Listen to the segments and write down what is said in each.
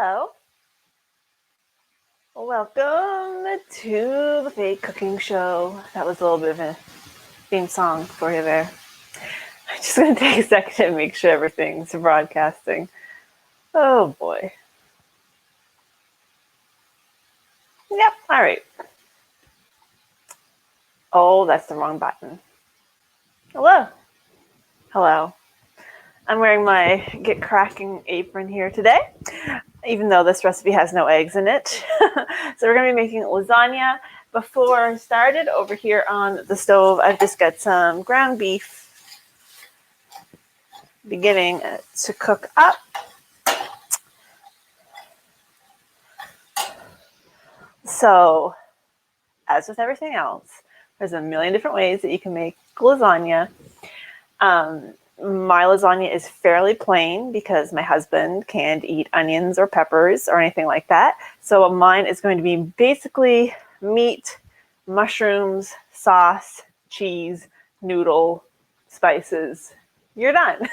Hello. Welcome to the Fake Cooking Show. That was a little bit of a theme song for you there. I'm just going to take a second to make sure everything's broadcasting. Oh boy. Yep, all right. Oh, that's the wrong button. Hello. Hello. I'm wearing my Get Cracking apron here today, even though this recipe has no eggs in it. So we're going to be making lasagna. Before I started, over here on the stove, I've just got some ground beef beginning to cook up. So, as with everything else, there's a million different ways that you can make lasagna. My lasagna is fairly plain because my husband can't eat onions or peppers or anything like that. So mine is going to be basically meat, mushrooms, sauce, cheese, noodle, spices. You're done.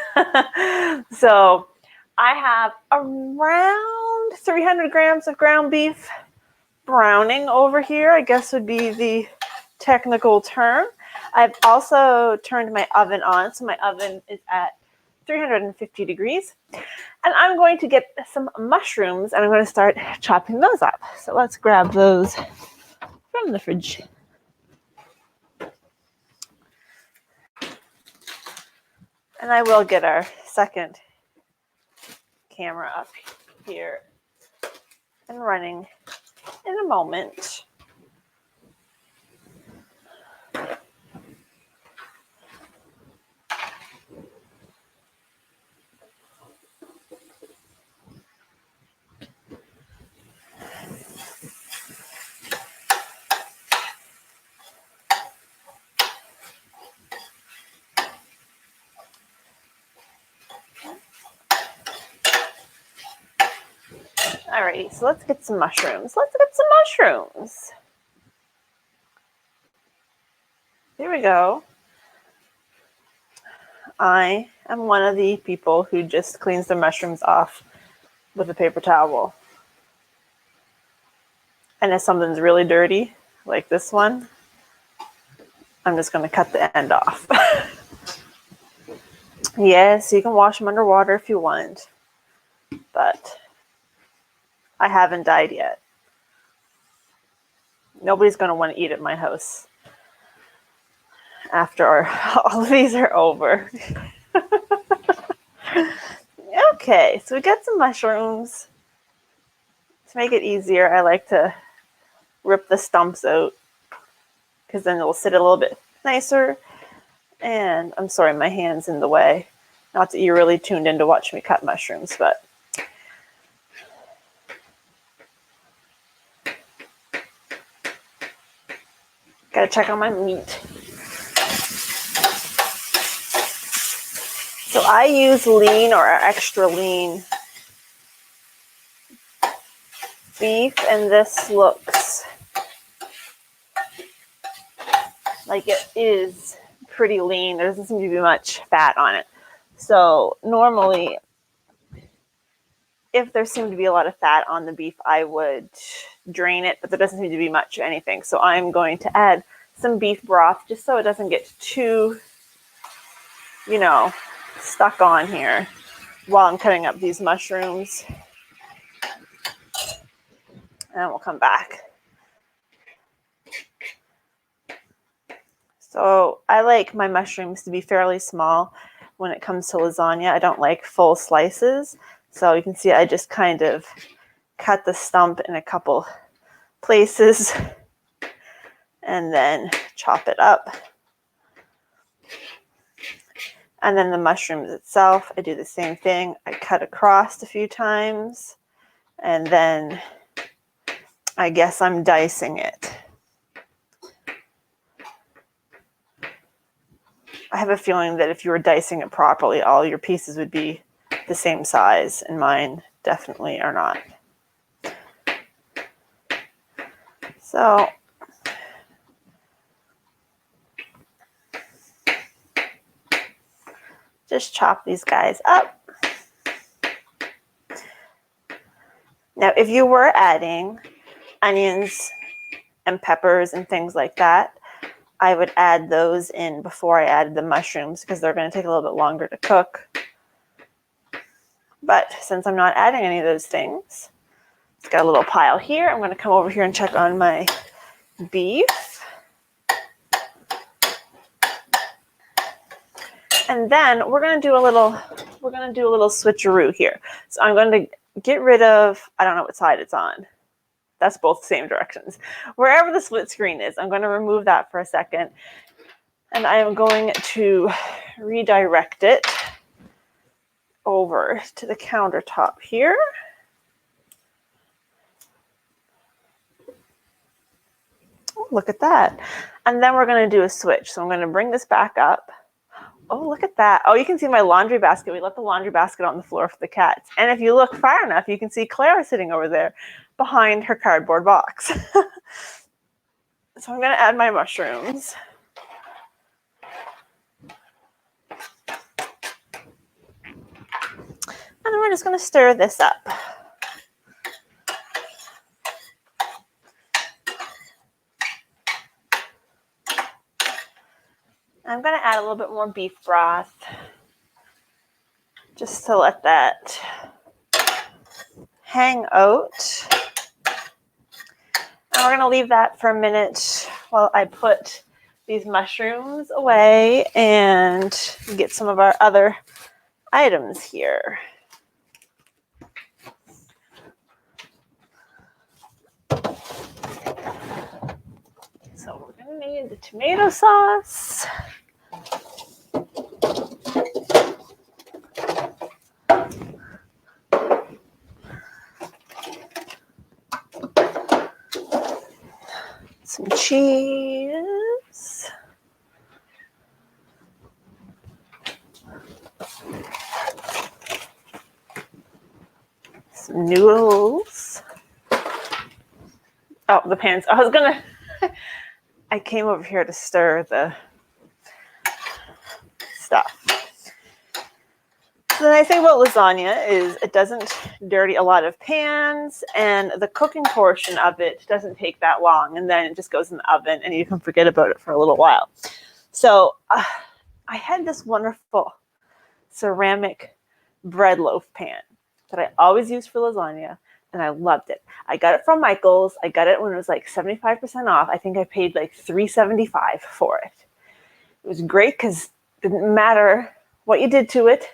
So I have around 300 grams of ground beef browning over here, I guess would be the technical term. I've also turned my oven on, so my oven is at 350 degrees. And I'm going to get some mushrooms and I'm going to start chopping those up. So let's grab those from the fridge. And I will get our second camera up here and running in a moment. Alrighty, so let's get some mushrooms. Here we go. I am one of the people who just cleans the mushrooms off with a paper towel. And if something's really dirty, like this one, I'm just going to cut the end off. Yes, you can wash them underwater if you want, but I haven't died yet. Nobody's going to want to eat at my house after all of these are over. Okay, so we got some mushrooms. To make it easier, I like to rip the stumps out because then it'll sit a little bit nicer. And I'm sorry, my hand's in the way. Not that you're really tuned in to watch me cut mushrooms, but gotta check on my meat. So I use lean or extra lean beef, and this looks like it is pretty lean. There doesn't seem to be much fat on it. So normally, if there seemed to be a lot of fat on the beef, I would drain it, but there doesn't seem to be much of anything. So I'm going to add some beef broth just so it doesn't get too, stuck on here while I'm cutting up these mushrooms. And we'll come back. So I like my mushrooms to be fairly small when it comes to lasagna. I don't like full slices. So you can see I just kind of cut the stump in a couple places and then chop it up. And then the mushrooms itself, I do the same thing. I cut across a few times and then I guess I'm dicing it. I have a feeling that if you were dicing it properly, all your pieces would be the same size, and mine definitely are not. So just chop these guys up. Now, if you were adding onions and peppers and things like that, I would add those in before I added the mushrooms because they're going to take a little bit longer to cook. But since I'm not adding any of those things, it's got a little pile here. I'm going to come over here and check on my beef. And then we're going to do a little switcheroo here. So I'm going to get rid of, I don't know what side it's on. That's both the same directions. Wherever the split screen is, I'm going to remove that for a second. And I am going to redirect it over to the countertop here. Oh, look at that. And then we're going to do a switch. So I'm going to bring this back up. Oh, look at that. Oh, you can see my laundry basket. We left the laundry basket on the floor for the cats. And if you look far enough, you can see Clara sitting over there behind her cardboard box. So I'm going to add my mushrooms. And then we're just going to stir this up. I'm going to add a little bit more beef broth just to let that hang out. And we're going to leave that for a minute while I put these mushrooms away and get some of our other items here. So we're going to need the tomato sauce. Some cheese. Some noodles. Oh, the pans. I came over here to stir the stuff. So the nice thing about lasagna is it doesn't dirty a lot of pans, and the cooking portion of it doesn't take that long, and then it just goes in the oven and you can forget about it for a little while. So I had this wonderful ceramic bread loaf pan that I always use for lasagna, and I loved it. I got it from Michael's. I got it when it was like 75% off. I think I paid like $3.75 for it. It was great because it didn't matter what you did to it.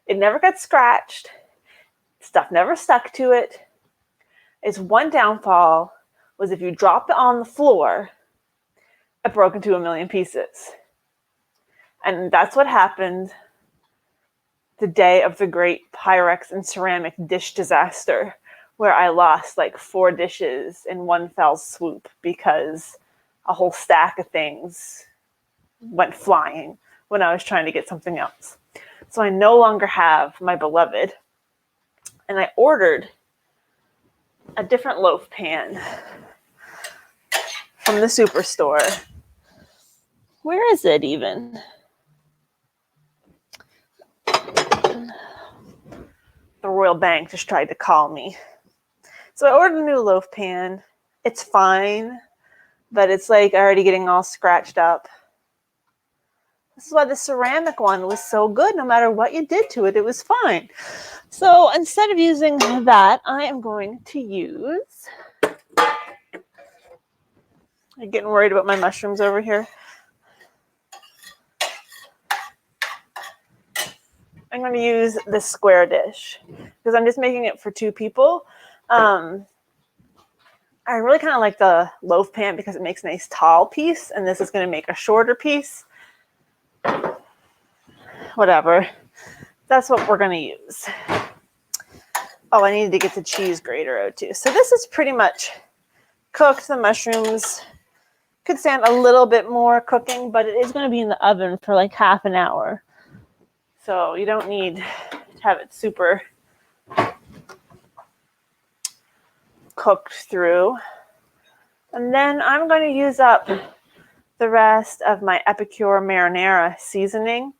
It never got scratched. Stuff never stuck to it. Its one downfall was if you dropped it on the floor, it broke into a million pieces. And that's what happened the day of the great Pyrex and ceramic dish disaster, where I lost like 4 dishes in one fell swoop because a whole stack of things went flying when I was trying to get something else. So I no longer have my beloved, and I ordered a different loaf pan from the superstore. Where is it even? The Royal Bank just tried to call me. So I ordered a new loaf pan. It's fine, but it's like already getting all scratched up. This is why the ceramic one was so good. No matter what you did to it, it was fine. So instead of using that, I am going to use... I'm getting worried about my mushrooms over here. I'm going to use this square dish because I'm just making it for 2 people. I really kind of like the loaf pan because it makes a nice tall piece, and this is going to make a shorter piece. Whatever. That's what we're going to use. Oh, I needed to get the cheese grater out too. So this is pretty much cooked. The mushrooms could stand a little bit more cooking, but it is going to be in the oven for like half an hour. So you don't need to have it super cooked through. And then I'm going to use up the rest of my Epicure marinara seasoning.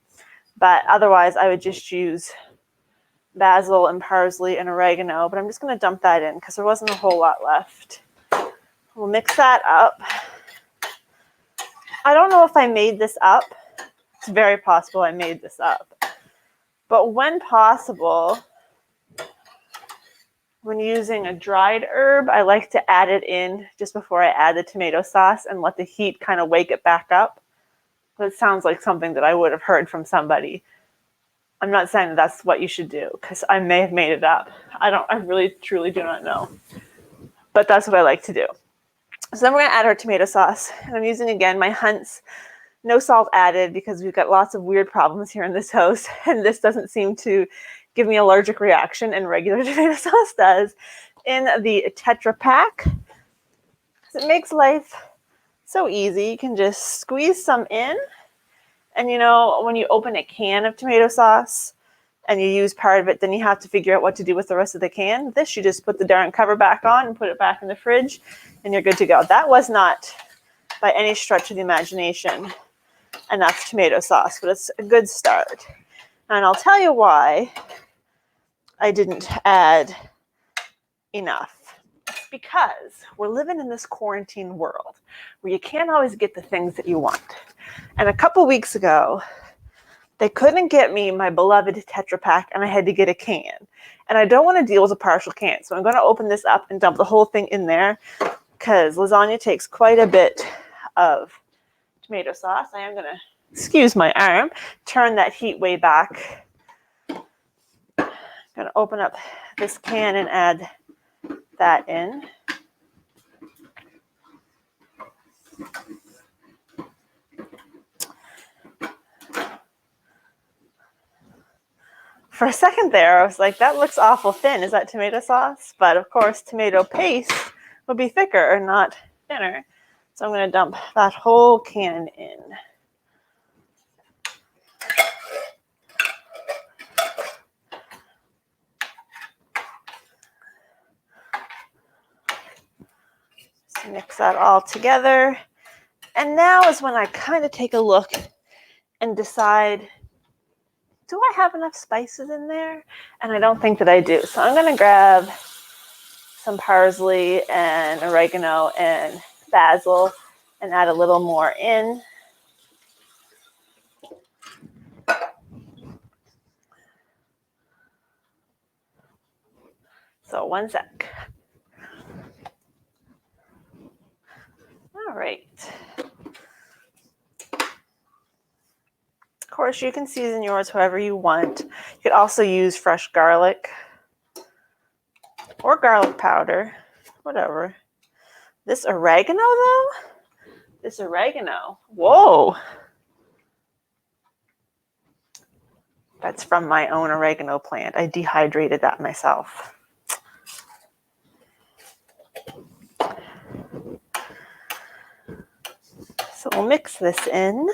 But otherwise, I would just use basil and parsley and oregano, but I'm just going to dump that in because there wasn't a whole lot left. We'll mix that up. I don't know if I made this up. It's very possible I made this up. But when possible, when using a dried herb, I like to add it in just before I add the tomato sauce and let the heat kind of wake it back up. That sounds like something that I would have heard from somebody. I'm not saying that that's what you should do because I may have made it up. I really truly do not know. But that's what I like to do. So then we're going to add our tomato sauce. And I'm using, again, my Hunt's no salt added because we've got lots of weird problems here in this house. And this doesn't seem to give me an allergic reaction, and regular tomato sauce does. In the Tetra Pak. It makes life so easy. You can just squeeze some in. And you know, when you open a can of tomato sauce and you use part of it, then you have to figure out what to do with the rest of the can. This, you just put the darn cover back on and put it back in the fridge, and you're good to go. That was not, by any stretch of the imagination, enough tomato sauce, but it's a good start. And I'll tell you why I didn't add enough. It's because we're living in this quarantine world where you can't always get the things that you want. And a couple weeks ago, they couldn't get me my beloved Tetra Pak, and I had to get a can. And I don't want to deal with a partial can, so I'm going to open this up and dump the whole thing in there because lasagna takes quite a bit of tomato sauce. I am going to, excuse my arm, turn that heat way back. I'm going to open up this can and add that in. For a second there, I was like, that looks awful thin. Is that tomato sauce? But of course, tomato paste would be thicker, not thinner. So I'm going to dump that whole can in. Just mix that all together. And now is when I kind of take a look and decide, do I have enough spices in there? And I don't think that I do. So I'm going to grab some parsley and oregano and basil and add a little more in. So one sec. All right. Of course, you can season yours however you want. You could also use fresh garlic or garlic powder, whatever. This oregano, though? This oregano, whoa. That's from my own oregano plant. I dehydrated that myself. So we'll mix this in.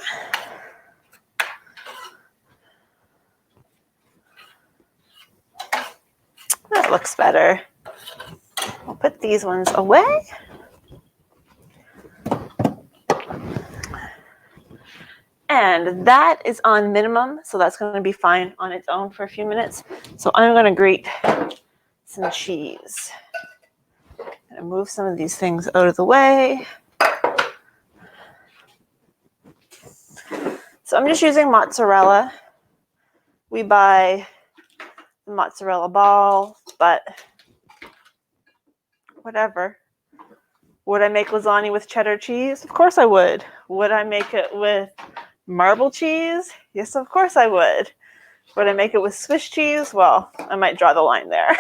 That looks better. We'll put these ones away. And that is on minimum, so that's going to be fine on its own for a few minutes. So I'm going to grate some cheese. I'm going to move some of these things out of the way. So I'm just using mozzarella. We buy the mozzarella ball, but whatever. Would I make lasagna with cheddar cheese? Of course I would. Would I make it with marble cheese? Yes, of course I would. Would I make it with Swiss cheese? Well, I might draw the line there.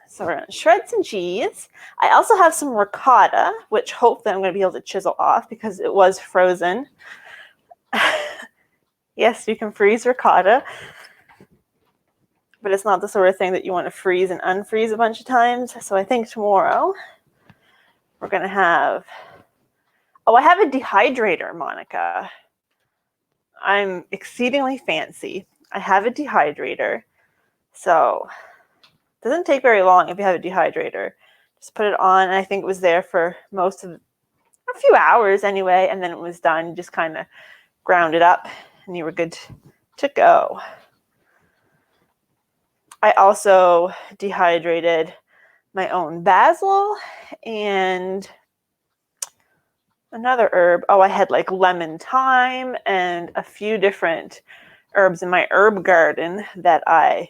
So we're going to shred some cheese. I also have some ricotta, which hopefully I'm going to be able to chisel off because it was frozen. Yes, you can freeze ricotta, but it's not the sort of thing that you want to freeze and unfreeze a bunch of times. So I think tomorrow we're going to have, oh, I have a dehydrator, Monica. I'm exceedingly fancy. I have a dehydrator. So it doesn't take very long if you have a dehydrator. Just put it on, and I think it was there for most of a few hours anyway, and then it was done. You just kind of ground it up, and you were good to go. I also dehydrated my own basil and another herb. Oh, I had like lemon thyme and a few different herbs in my herb garden that I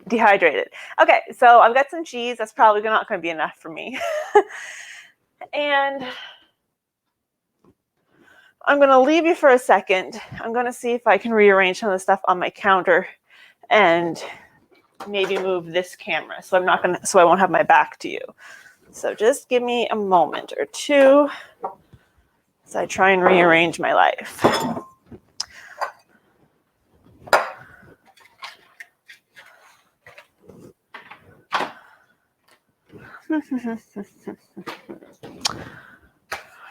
dehydrated. Okay, so I've got some cheese. That's probably not going to be enough for me. And I'm going to leave you for a second. I'm going to see if I can rearrange some of the stuff on my counter and maybe move this camera so I won't have my back to you. So just give me a moment or two as I try and rearrange my life.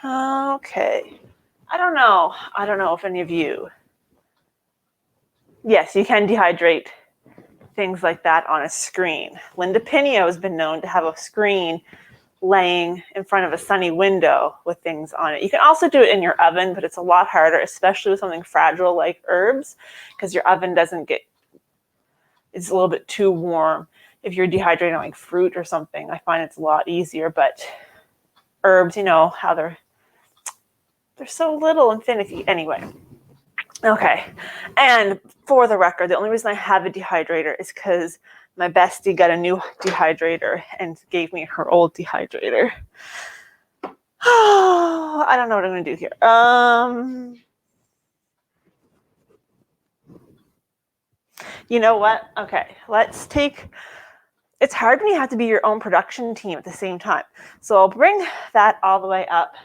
Okay. I don't know if any of you. Yes, you can dehydrate things like that on a screen. Linda Pinio has been known to have a screen laying in front of a sunny window with things on it. You can also do it in your oven, but it's a lot harder, especially with something fragile like herbs, because your oven it's a little bit too warm. If you're dehydrating like fruit or something, I find it's a lot easier, but herbs, you know how they're so little and finicky. Anyway. Okay. And for the record, the only reason I have a dehydrator is because my bestie got a new dehydrator and gave me her old dehydrator. Oh, I don't know what I'm going to do here. You know what? Okay. It's hard when you have to be your own production team at the same time. So I'll bring that all the way up.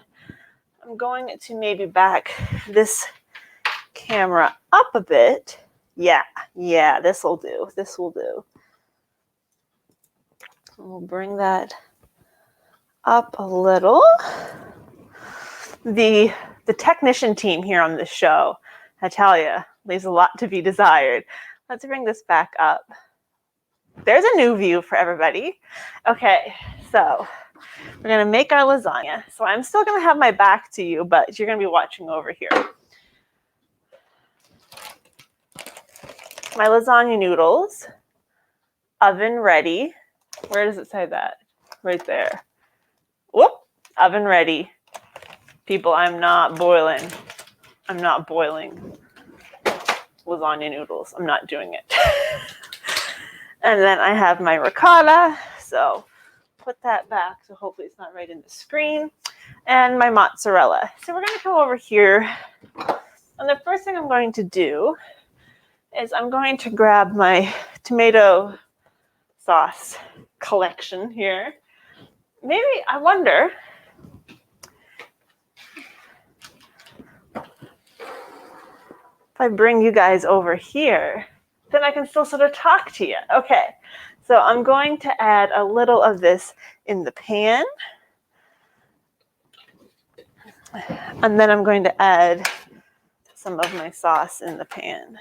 I'm going to maybe back this camera up a bit. Yeah, this will do. We'll bring that up a little. The technician team here on this show, I tell you, leaves a lot to be desired. Let's bring this back up. There's a new view for everybody. Okay, so we're going to make our lasagna. So I'm still going to have my back to you, but you're going to be watching over here. My lasagna noodles, oven ready. Where does it say that? Right there. Whoop, oven ready. People, I'm not boiling lasagna noodles. I'm not doing it. And then I have my ricotta. So put that back so hopefully it's not right in the screen. And my mozzarella. So we're going to come over here. And the first thing I'm going to do is I'm going to grab my tomato sauce collection here. Maybe, I wonder, if I bring you guys over here, then I can still sort of talk to you. Okay, so I'm going to add a little of this in the pan. And then I'm going to add some of my sauce in the pan.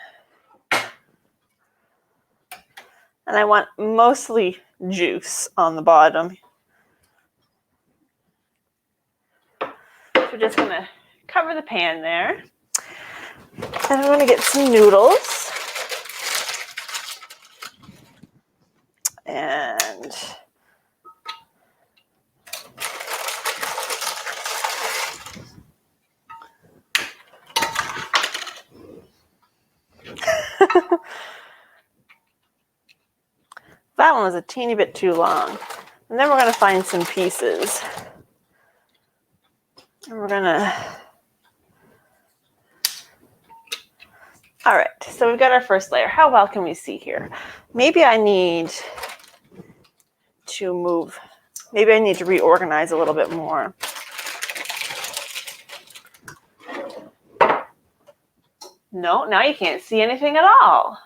And I want mostly juice on the bottom. So we're just going to cover the pan there. And I'm going to get some noodles. And that one was a teeny bit too long. And then we're going to find some pieces. And we're going to... All right, so we've got our first layer. How well can we see here? Maybe I need to reorganize a little bit more. No, now you can't see anything at all.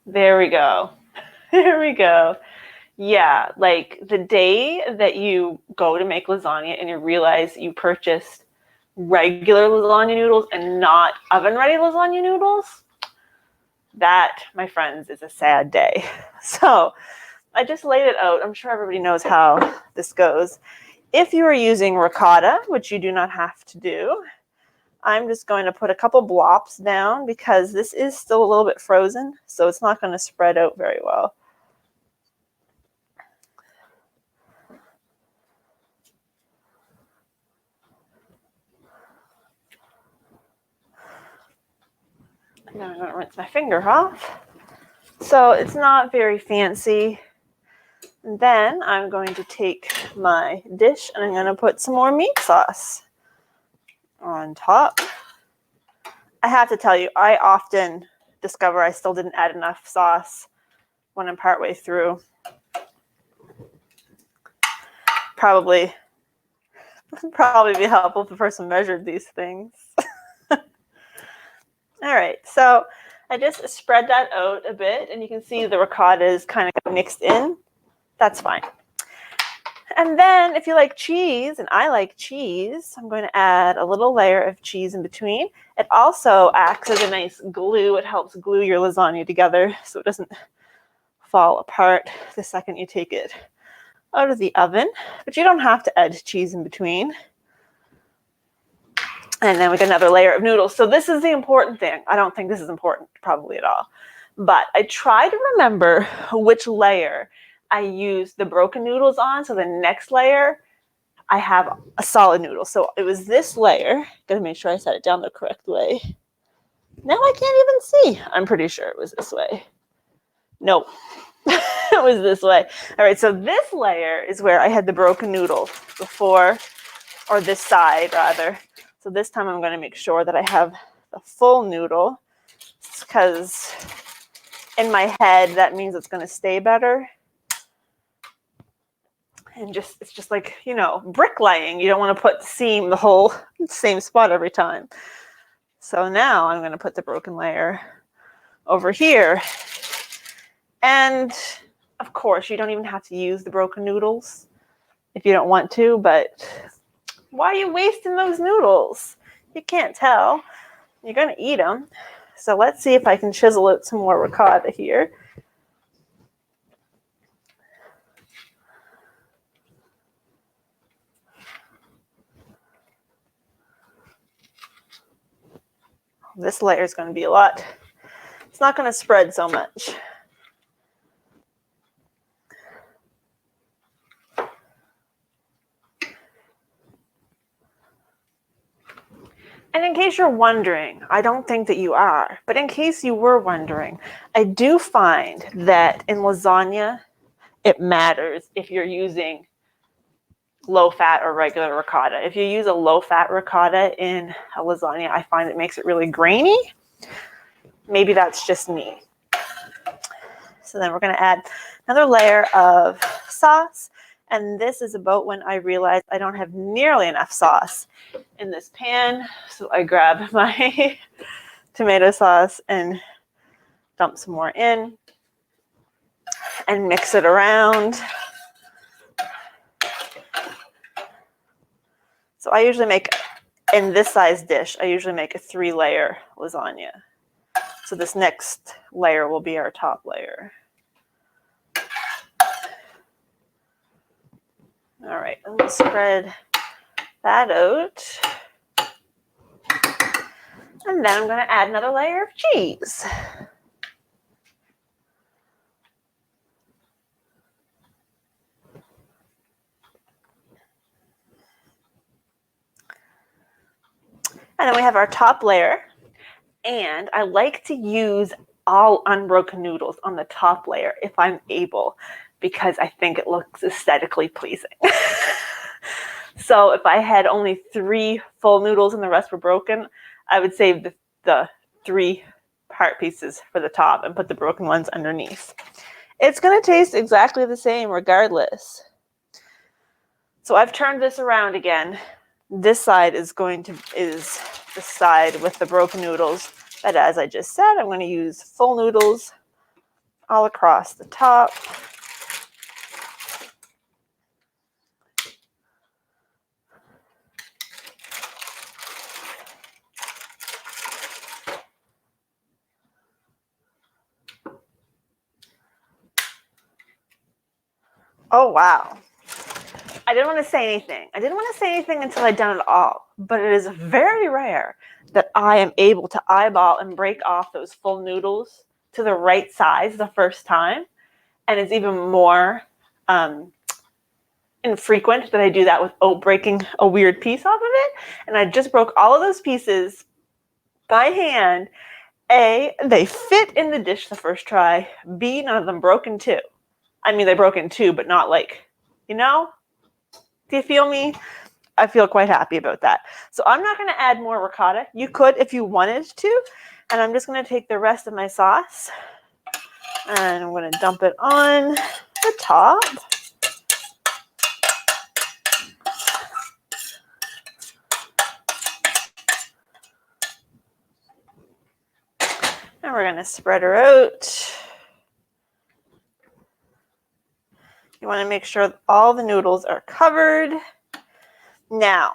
There we go. There we go. Yeah, like the day that you go to make lasagna and you realize you purchased regular lasagna noodles and not oven-ready lasagna noodles, that, my friends, is a sad day. So I just laid it out. I'm sure everybody knows how this goes. If you are using ricotta, which you do not have to do, I'm just going to put a couple blops down because this is still a little bit frozen, so it's not going to spread out very well. Now I'm going to rinse my finger off. So it's not very fancy. And then I'm going to take my dish and I'm going to put some more meat sauce on top. I have to tell you, I often discover I still didn't add enough sauce when I'm partway through. Probably be helpful if the person measured these things. All right, so I just spread that out a bit, and you can see the ricotta is kind of mixed in. That's fine. And then if you like cheese, and I like cheese, I'm going to add a little layer of cheese in between. It also acts as a nice glue. It helps glue your lasagna together so it doesn't fall apart the second you take it out of the oven. But you don't have to add cheese in between. And then we get another layer of noodles. So this is the important thing. I don't think this is important probably at all. But I try to remember which layer I use the broken noodles on. So the next layer, I have a solid noodle. So it was this layer. Gotta make sure I set it down the correct way. Now I can't even see. I'm pretty sure it was this way. No, it was this way. All right, so this layer is where I had the broken noodle before, or this side rather. So this time I'm going to make sure that I have the full noodle because in my head that means it's going to stay better. And it's just like, you know, bricklaying. You don't want to put the seam the whole same spot every time. So now I'm going to put the broken layer over here. And of course, you don't even have to use the broken noodles if you don't want to, but why are you wasting those noodles? You can't tell. You're going to eat them. So let's see if I can chisel out some more ricotta here. This layer is going to be a lot. It's not going to spread so much. And in case you're wondering, I don't think that you are, but in case you were wondering, I do find that in lasagna, it matters if you're using low-fat or regular ricotta. If you use a low-fat ricotta in a lasagna, I find it makes it really grainy. Maybe that's just me. So then we're going to add another layer of sauce. And this is about when I realized I don't have nearly enough sauce in this pan. So I grab my tomato sauce and dump some more in and mix it around. So I usually make, in this size dish, I usually make a 3-layer lasagna. So this next layer will be our top layer. All right, I'm going to spread that out. And then I'm going to add another layer of cheese. And then we have our top layer. And I like to use all unbroken noodles on the top layer if I'm able, because I think it looks aesthetically pleasing. So if I had only 3 full noodles and the rest were broken, I would save the 3 part pieces for the top and put the broken ones underneath. It's going to taste exactly the same regardless. So I've turned this around again. This side is the side with the broken noodles. But as I just said, I'm going to use full noodles all across the top. Oh, wow. I didn't want to say anything. I didn't want to say anything until I'd done it all. But it is very rare that I am able to eyeball and break off those full noodles to the right size the first time. And it's even more infrequent that I do that with breaking a weird piece off of it. And I just broke all of those pieces by hand. A, they fit in the dish the first try. B, none of them broke in two. I mean, they broke in two, but not like, you know? Do you feel me? I feel quite happy about that. So I'm not going to add more ricotta. You could if you wanted to. And I'm just going to take the rest of my sauce and I'm going to dump it on the top. And we're going to spread her out. You want to make sure all the noodles are covered. Now,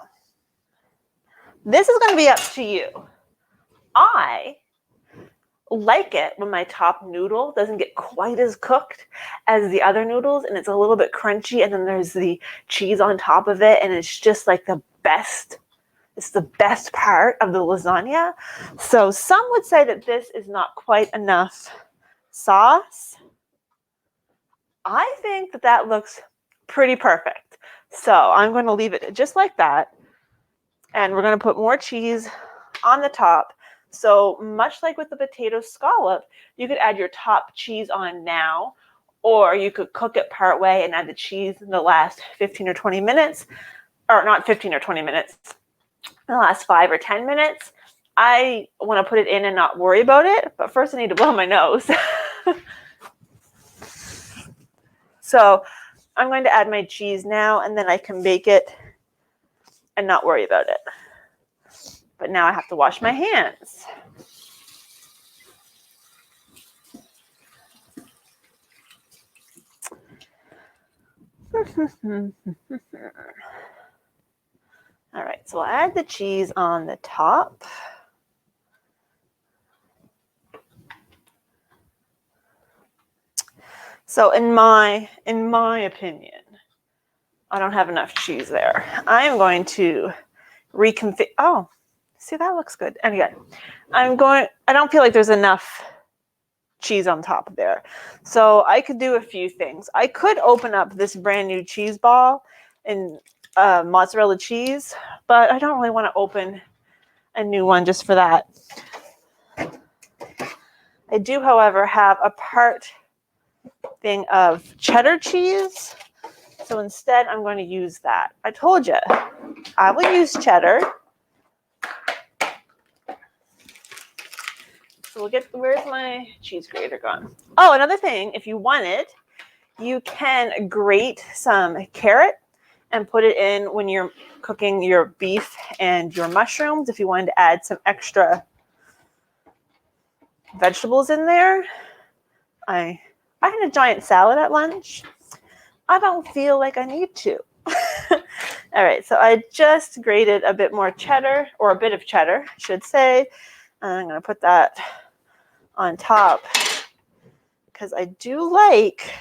this is going to be up to you. I like it when my top noodle doesn't get quite as cooked as the other noodles and it's a little bit crunchy and then there's the cheese on top of it and it's just like the best. It's the best part of the lasagna. So some would say that this is not quite enough sauce. I think that that looks pretty perfect. So I'm going to leave it just like that. And we're going to put more cheese on the top. So much like with the potato scallop, you could add your top cheese on now, or you could cook it part way and add the cheese in the last 15 or 20 minutes, or not 15 or 20 minutes, in the last 5 or 10 minutes. I want to put it in and not worry about it, but first I need to blow my nose. So I'm going to add my cheese now, and then I can bake it and not worry about it. But now I have to wash my hands. All right, so I'll add the cheese on the top. So in my opinion, I don't have enough cheese there. I am going to reconfigure. Oh, see, that looks good. And again, I don't feel like there's enough cheese on top there. So I could do a few things. I could open up this brand new cheese ball and mozzarella cheese, but I don't really want to open a new one just for that. I do, however, have a part thing of cheddar cheese. So instead, I'm going to use that. I told you, I will use cheddar. So we'll get, where's my cheese grater gone? Oh, another thing, if you wanted, you can grate some carrot and put it in when you're cooking your beef and your mushrooms. If you wanted to add some extra vegetables in there. I had a giant salad at lunch. I don't feel like I need to. All right, so I just grated a bit more cheddar, or a bit of cheddar, I should say. And I'm going to put that on top because I do like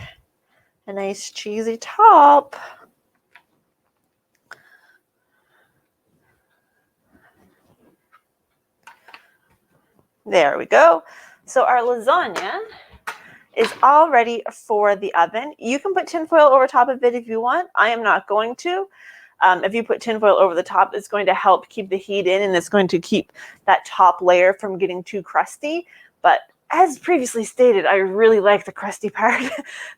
a nice cheesy top. There we go. So our lasagna is all ready for the oven. You can put tinfoil over top of it if you want. I am not going to. If you put tinfoil over the top, it's going to help keep the heat in and it's going to keep that top layer from getting too crusty. But as previously stated, I really like the crusty part.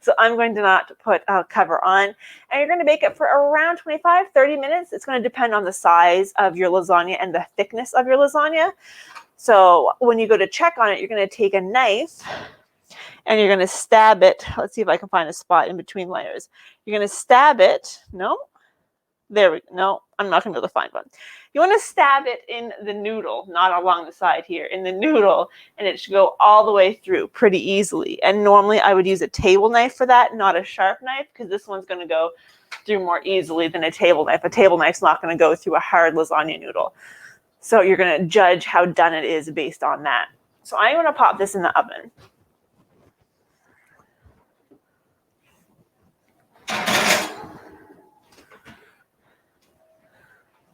So I'm going to not put a cover on. And you're going to bake it for around 25-30 minutes. It's going to depend on the size of your lasagna and the thickness of your lasagna. So when you go to check on it, you're going to take a knife and you're going to stab it. Let's see if I can find a spot in between layers. You're going to stab it. No. There we go. No, I'm not going to be able to find one. You want to stab it in the noodle, not along the side here, in the noodle, and it should go all the way through pretty easily. And normally I would use a table knife for that, not a sharp knife, because this one's going to go through more easily than a table knife. A table knife's not going to go through a hard lasagna noodle. So you're going to judge how done it is based on that. So I'm going to pop this in the oven.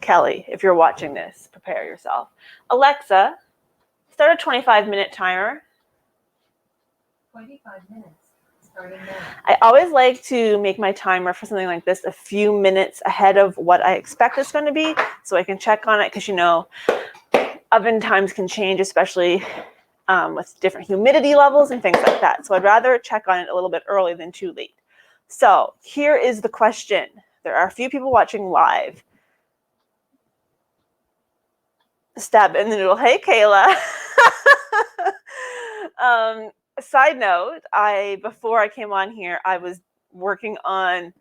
Kelly, if you're watching this, prepare yourself. Alexa, start a 25-minute timer. 25 minutes. Starting now. I always like to make my timer for something like this a few minutes ahead of what I expect it's going to be, so I can check on it, because you know, oven times can change, especially with different humidity levels and things like that. So I'd rather check on it a little bit early than too late. So here is the question. There are a few people watching live. Stab in the noodle. Hey, Kayla. Side note, before I came on here, I was working on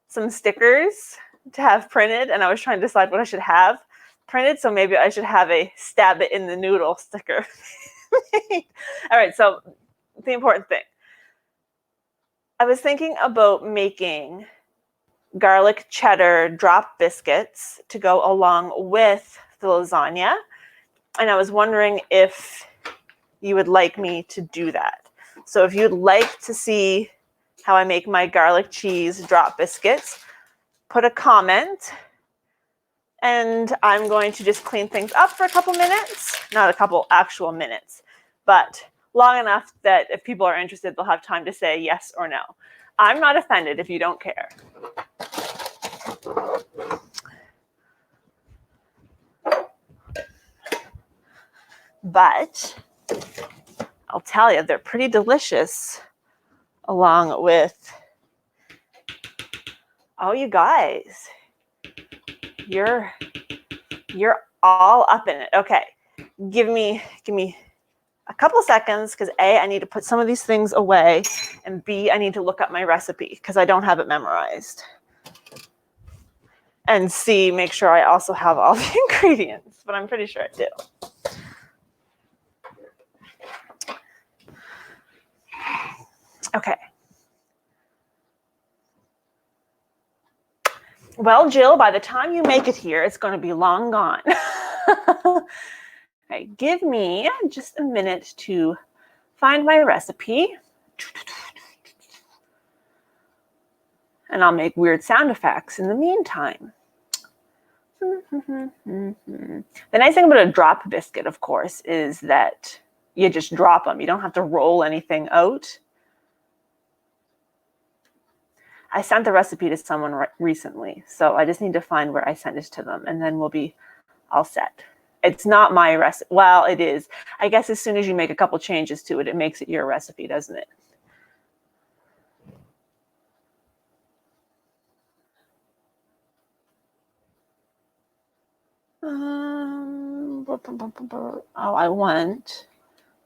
some stickers to have printed, and I was trying to decide what I should have printed. So maybe I should have a stab it in the noodle sticker. All right, so the important thing. I was thinking about making garlic cheddar drop biscuits to go along with the lasagna. And I was wondering if you would like me to do that. So if you'd like to see how I make my garlic cheese drop biscuits, put a comment. And I'm going to just clean things up for a couple minutes. Not a couple actual minutes, but long enough that if people are interested, they'll have time to say yes or no. I'm not offended if you don't care. But I'll tell you, they're pretty delicious along with, oh, you guys, you're all up in it. Okay, give me a couple seconds, because A, I need to put some of these things away, and B, I need to look up my recipe because I don't have it memorized. And C, make sure I also have all the ingredients, but I'm pretty sure I do. Okay. Well, Jill, by the time you make it here, it's going to be long gone. Okay, give me just a minute to find my recipe. And I'll make weird sound effects in the meantime. The nice thing about a drop biscuit, of course, is that you just drop them. You don't have to roll anything out. I sent the recipe to someone recently, so I just need to find where I sent it to them, and then we'll be all set. It's not my recipe. Well, it is. I guess as soon as you make a couple changes to it, it makes it your recipe, doesn't it? Oh, I want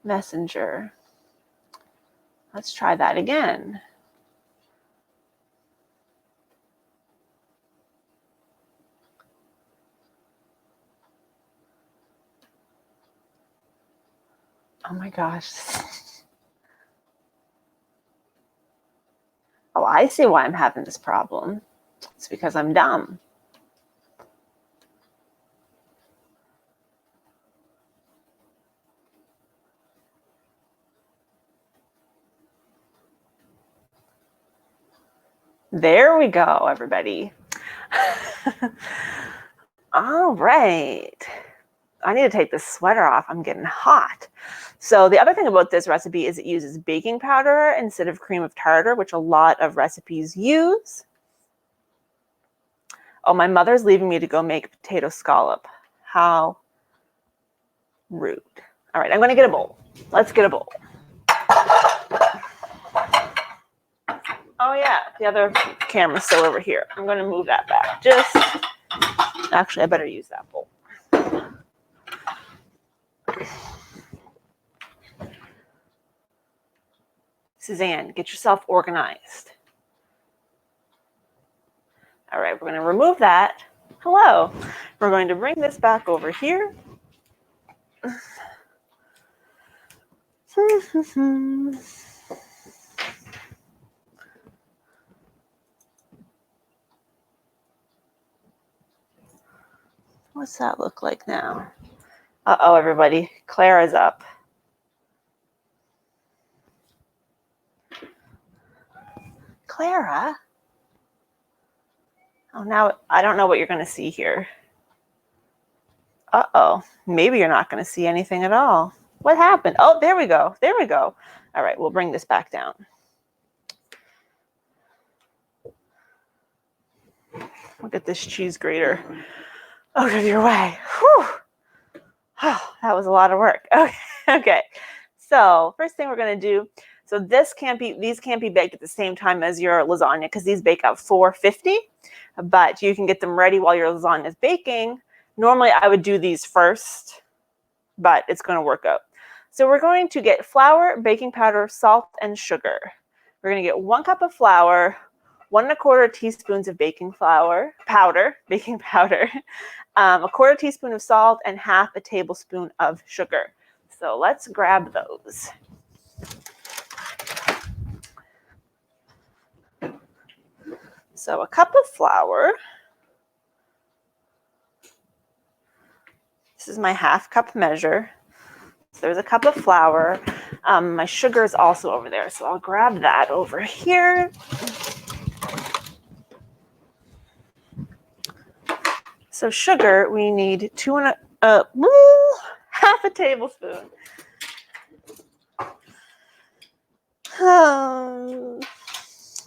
Messenger. Let's try that again. Oh my gosh. Oh, I see why I'm having this problem. It's because I'm dumb. There we go, everybody. All right. I need to take this sweater off. I'm getting hot. So the other thing about this recipe is it uses baking powder instead of cream of tartar, which a lot of recipes use. Oh, my mother's leaving me to go make potato scallop. How rude. All right, I'm going to get a bowl. Let's get a bowl. Oh, yeah, the other camera's still over here. I'm going to move that back. Actually, I better use that bowl. Suzanne, get yourself organized. All right, we're going to remove that. Hello. We're going to bring this back over here. What's that look like now? Uh-oh, everybody. Clara's up. Clara? Oh, now I don't know what you're going to see here. Uh-oh, maybe you're not going to see anything at all. What happened? Oh, there we go. There we go. All right, we'll bring this back down. Look at this cheese grater out of your way. Whew. Oh, that was a lot of work. Okay. Okay. So first thing we're going to do, so these can't be baked at the same time as your lasagna because these bake at 450, but you can get them ready while your lasagna is baking. Normally I would do these first, but it's going to work out. So we're going to get flour, baking powder, salt, and sugar. We're going to get 1 cup of flour, 1 1/4 teaspoons of baking powder, a 1/4 teaspoon of salt, and 1/2 a tablespoon of sugar. So let's grab those. So a cup of flour. This is my 1/2 cup measure. So there's a cup of flour. My sugar is also over there, so I'll grab that over here. So sugar, we need 1/2 a tablespoon.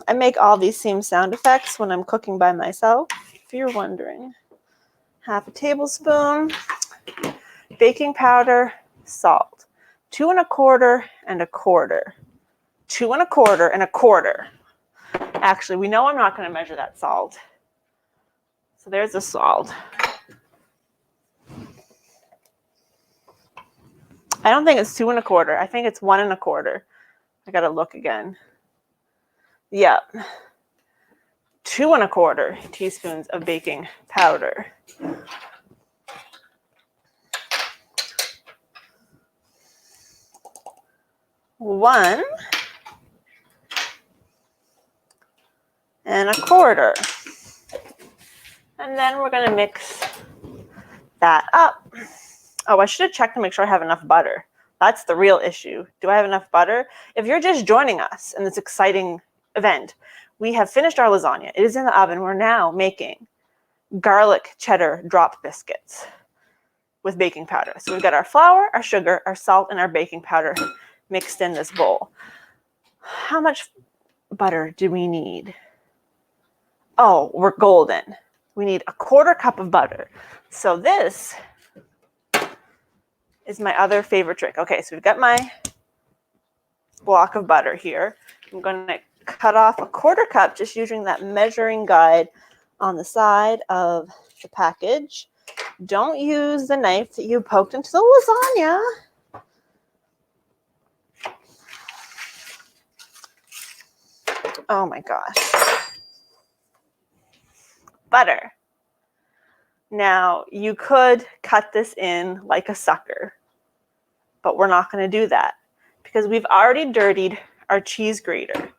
I make all these same sound effects when I'm cooking by myself, if you're wondering. 1/2 a tablespoon, baking powder, salt, 2 1/4 and 1/4, 2 1/4 and 1/4. Actually, we know I'm not going to measure that salt. So there's the salt. I don't think it's 2 1/4. I think it's 1 1/4. I got to look again. Yep. 2 1/4 teaspoons of baking powder. One and 1/4. And then we're going to mix that up. Oh, I should have checked to make sure I have enough butter. That's the real issue. Do I have enough butter? If you're just joining us in this exciting event, we have finished our lasagna. It is in the oven. We're now making garlic cheddar drop biscuits with baking powder. So we've got our flour, our sugar, our salt, and our baking powder mixed in this bowl. How much butter do we need? Oh, we're golden. We need 1/4 cup of butter. So this is my other favorite trick. Okay, so we've got my block of butter here. I'm going to cut off 1/4 cup just using that measuring guide on the side of the package. Don't use the knife that you poked into the lasagna. Oh my gosh. Butter. Now, you could cut this in like a sucker, but we're not going to do that because we've already dirtied our cheese grater.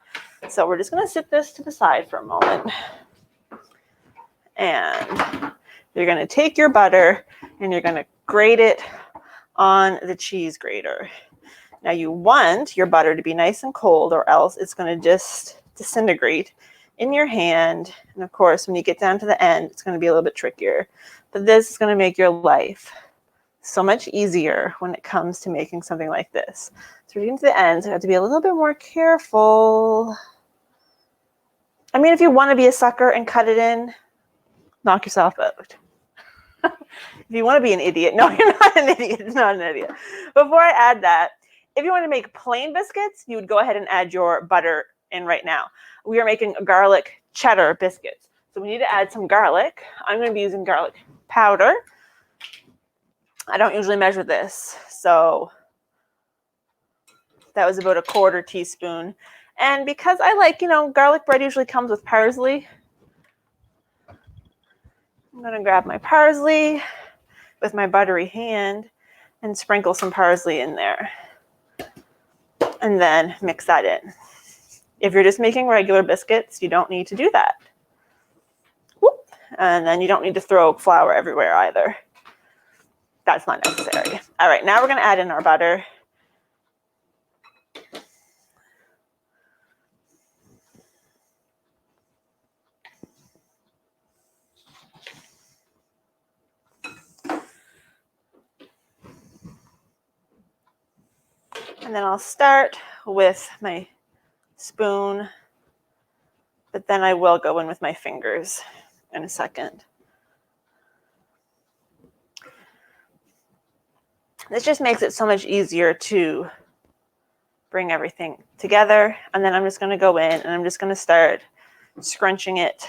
So we're just going to sit this to the side for a moment. And you're going to take your butter and you're going to grate it on the cheese grater. Now you want your butter to be nice and cold or else it's going to just disintegrate in your hand. And of course, when you get down to the end, it's going to be a little bit trickier. But this is going to make your life so much easier when it comes to making something like this. So we're getting to the end, so you have to be a little bit more careful. I mean, if you want to be a sucker and cut it in, knock yourself out. If you want to be an idiot, no, you're not an idiot. It's not an idiot. Before I add that, if you want to make plain biscuits, you would go ahead and add your butter in right now. We are making garlic cheddar biscuits. So we need to add some garlic. I'm going to be using garlic powder. I don't usually measure this, so that was about 1/4 teaspoon. And because I like, garlic bread usually comes with parsley, I'm going to grab my parsley with my buttery hand and sprinkle some parsley in there. And then mix that in. If you're just making regular biscuits, you don't need to do that. Whoop. And then you don't need to throw flour everywhere either. That's not necessary. All right, now we're going to add in our butter. And then I'll start with my spoon, but then I will go in with my fingers in a second. This just makes it so much easier to bring everything together. And then I'm just going to go in and I'm just going to start scrunching it.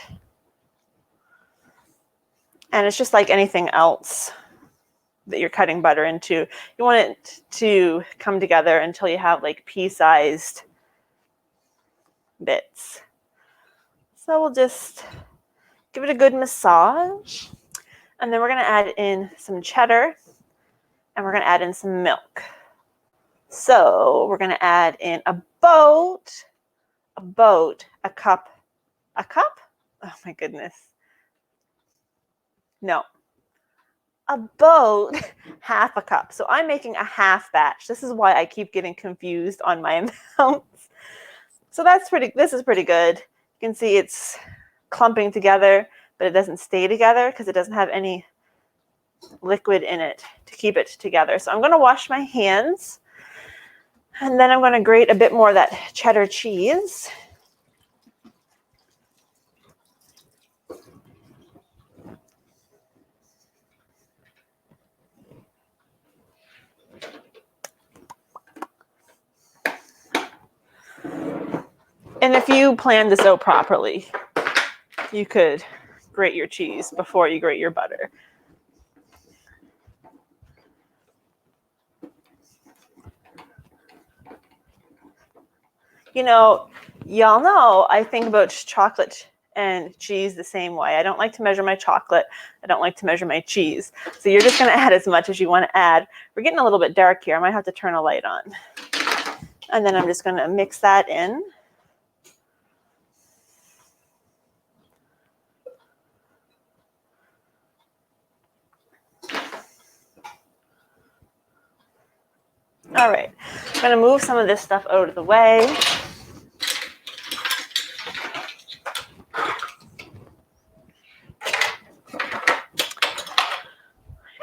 And it's just like anything else that you're cutting butter into. You want it to come together until you have like pea-sized bits. So we'll just give it a good massage. And then we're going to add in some cheddar and we're going to add in some milk. So we're going to add in a cup. A cup? Oh my goodness. No. About half a cup. So I'm making a half batch. This is why I keep getting confused on my amounts. So this is pretty good. You can see it's clumping together, but it doesn't stay together because it doesn't have any liquid in it to keep it together. So I'm going to wash my hands and then I'm going to grate a bit more of that cheddar cheese. And if you plan this out properly, you could grate your cheese before you grate your butter. You know, y'all know I think about chocolate and cheese the same way. I don't like to measure my chocolate. I don't like to measure my cheese. So you're just going to add as much as you want to add. We're getting a little bit dark here. I might have to turn a light on. And then I'm just going to mix that in. All right, I'm going to move some of this stuff out of the way.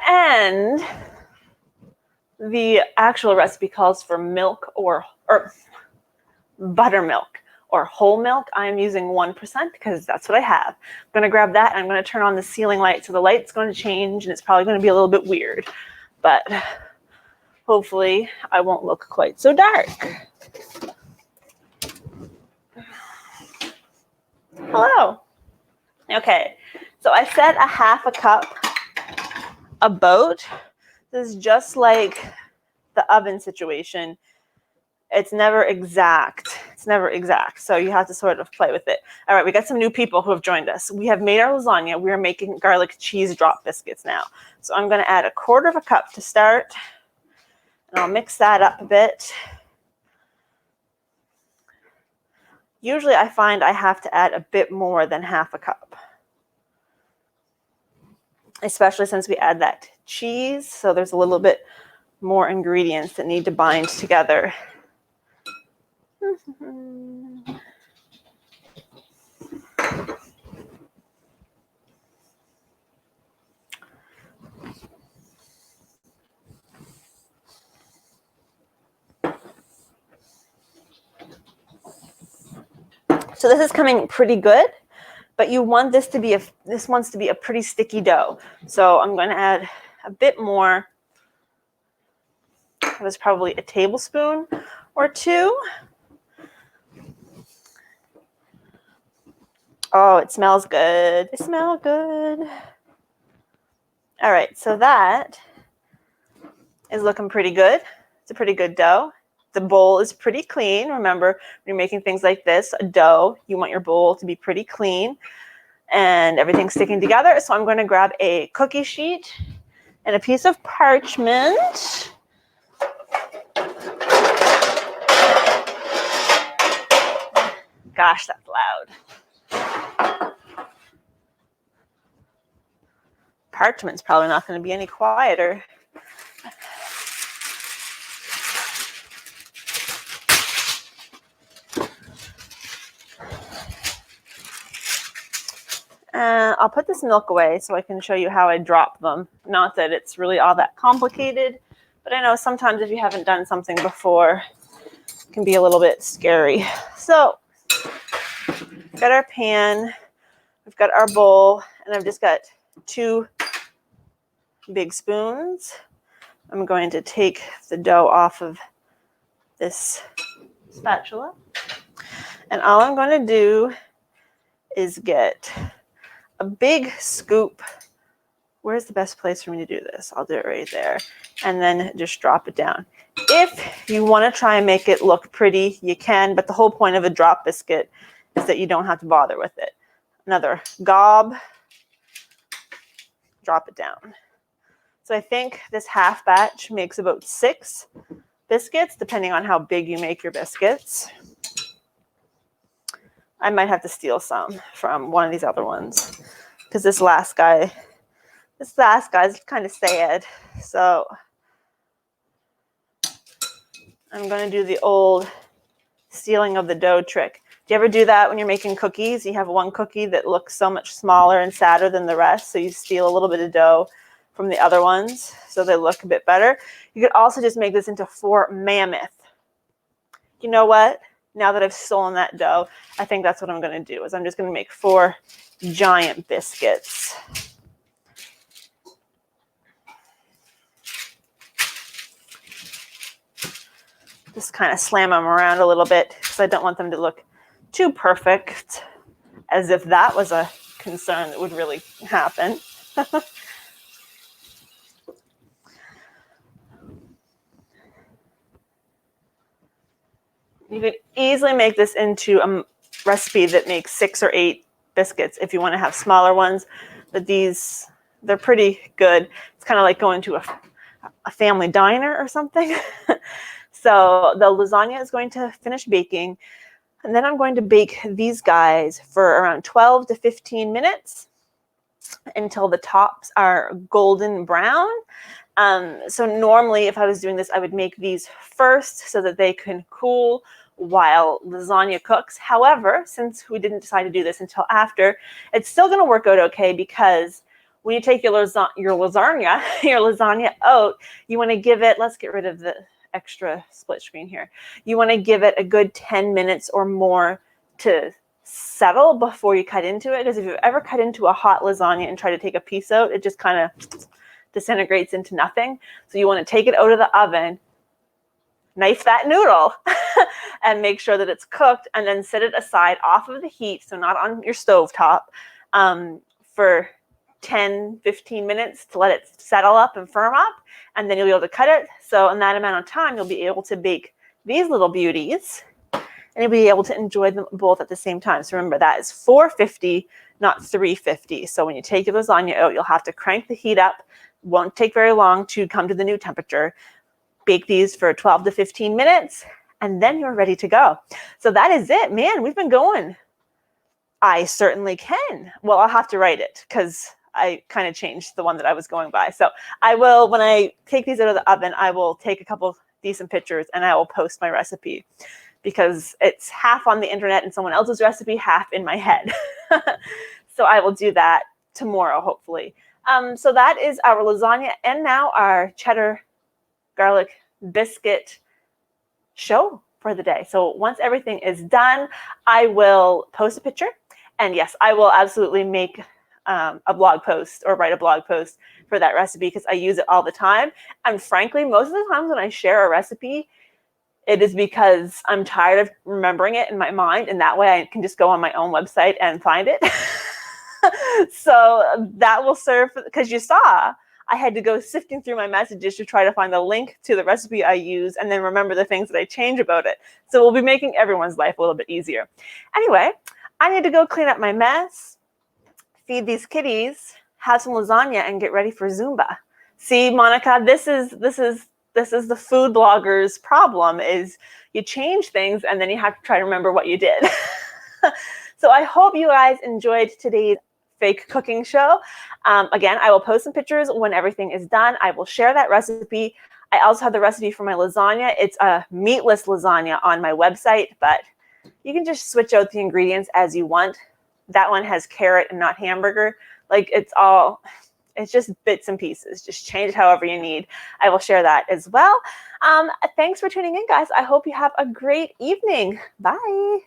And the actual recipe calls for milk or buttermilk or whole milk. I'm using 1% because that's what I have. I'm going to grab that and I'm going to turn on the ceiling light. So the light's going to change and it's probably going to be a little bit weird, but hopefully I won't look quite so dark. Hello. Okay, so I said a half a cup about. This is just like the oven situation. It's never exact. It's never exact. So you have to sort of play with it. All right, we got some new people who have joined us. We have made our lasagna. We are making garlic cheese drop biscuits now. So I'm going to add 1/4 cup to start. And I'll mix that up a bit. Usually I find I have to add a bit more than half a cup, especially since we add that cheese. So there's a little bit more ingredients that need to bind together. So this is coming pretty good, but you want this to be this wants to be a pretty sticky dough. So I'm going to add a bit more. It was probably a tablespoon or 2. Oh, it smells good. It smells good. All right, so that is looking pretty good. It's a pretty good dough. The bowl is pretty clean. Remember, when you're making things like this, a dough, you want your bowl to be pretty clean and everything's sticking together. So I'm going to grab a cookie sheet and a piece of parchment. Gosh, that's loud. Parchment's probably not going to be any quieter. I'll put this milk away so I can show you how I drop them. Not that it's really all that complicated, But I know sometimes if you haven't done something before, it can be a little bit scary. So we've got our pan, we've got our bowl, and I've just got 2 big spoons. I'm going to take the dough off of this spatula. And all I'm going to do is get a big scoop. Where's the best place for me to do this? I'll do it right there. And then just drop it down. If you want to try and make it look pretty, you can, but the whole point of a drop biscuit is that you don't have to bother with it. Another gob, drop it down. So I think this half batch makes about 6 biscuits, depending on how big you make your biscuits. I might have to steal some from one of these other ones because this last guy's kind of sad. So I'm going to do the old stealing of the dough trick. Do you ever do that when you're making cookies? You have one cookie that looks so much smaller and sadder than the rest, so you steal a little bit of dough from the other ones so they look a bit better. You could also just make this into 4 mammoth. You know what? Now that I've stolen that dough, I think that's what I'm going to do, is I'm just going to make 4 giant biscuits. Just kind of slam them around a little bit because I don't want them to look too perfect, as if that was a concern that would really happen. You could easily make this into a recipe that makes 6 or 8 biscuits if you want to have smaller ones, but they're pretty good. It's kind of like going to a family diner or something. So the lasagna is going to finish baking, and then I'm going to bake these guys for around 12 to 15 minutes until the tops are golden brown. So normally if I was doing this, I would make these first so that they can cool while lasagna cooks. However, since we didn't decide to do this until after, it's still going to work out okay, because when you take your lasagna out, you want to give it, let's get rid of the extra split screen here. You want to give it a good 10 minutes or more to settle before you cut into it, because if you've ever cut into a hot lasagna and try to take a piece out, it just kind of disintegrates into nothing. So you want to take it out of the oven, knife that noodle, and make sure that it's cooked, and then set it aside off of the heat, so not on your stovetop, for 10-15 minutes to let it settle up and firm up, and then you'll be able to cut it. So in that amount of time, you'll be able to bake these little beauties, and you'll be able to enjoy them both at the same time. So remember, that is 450, not 350. So when you take your lasagna out, you'll have to crank the heat up. Won't take very long to come to the new temperature. Bake these for 12 to 15 minutes, and then you're ready to go. So that is it, man. We've been going. I certainly can. Well, I'll have to write it because I kind of changed the one that I was going by. So I will, when I take these out of the oven, I will take a couple decent pictures and I will post my recipe, because it's half on the internet and someone else's recipe, half in my head. So I will do that tomorrow, hopefully. So that is our lasagna and now our cheddar garlic biscuit show for the day. So once everything is done, I will post a picture. And yes, I will absolutely make a blog post or write a blog post for that recipe, because I use it all the time. And frankly, most of the times when I share a recipe, it is because I'm tired of remembering it in my mind, and that way I can just go on my own website and find it. So that will serve, because you saw I had to go sifting through my messages to try to find the link to the recipe I use and then remember the things that I change about it. So we'll be making everyone's life a little bit easier. Anyway, I need to go clean up my mess, feed these kitties, have some lasagna, and get ready for Zumba. See, Monica, this is the food blogger's problem, is you change things and then you have to try to remember what you did. So I hope you guys enjoyed today's fake cooking show. Again, I will post some pictures when everything is done. I will share that recipe. I also have the recipe for my lasagna. It's a meatless lasagna on my website, but you can just switch out the ingredients as you want. That one has carrot and not hamburger. Like, it's all It's just bits and pieces. Just change it however you need. I will share that as well. Thanks for tuning in, guys. I hope you have a great evening. Bye.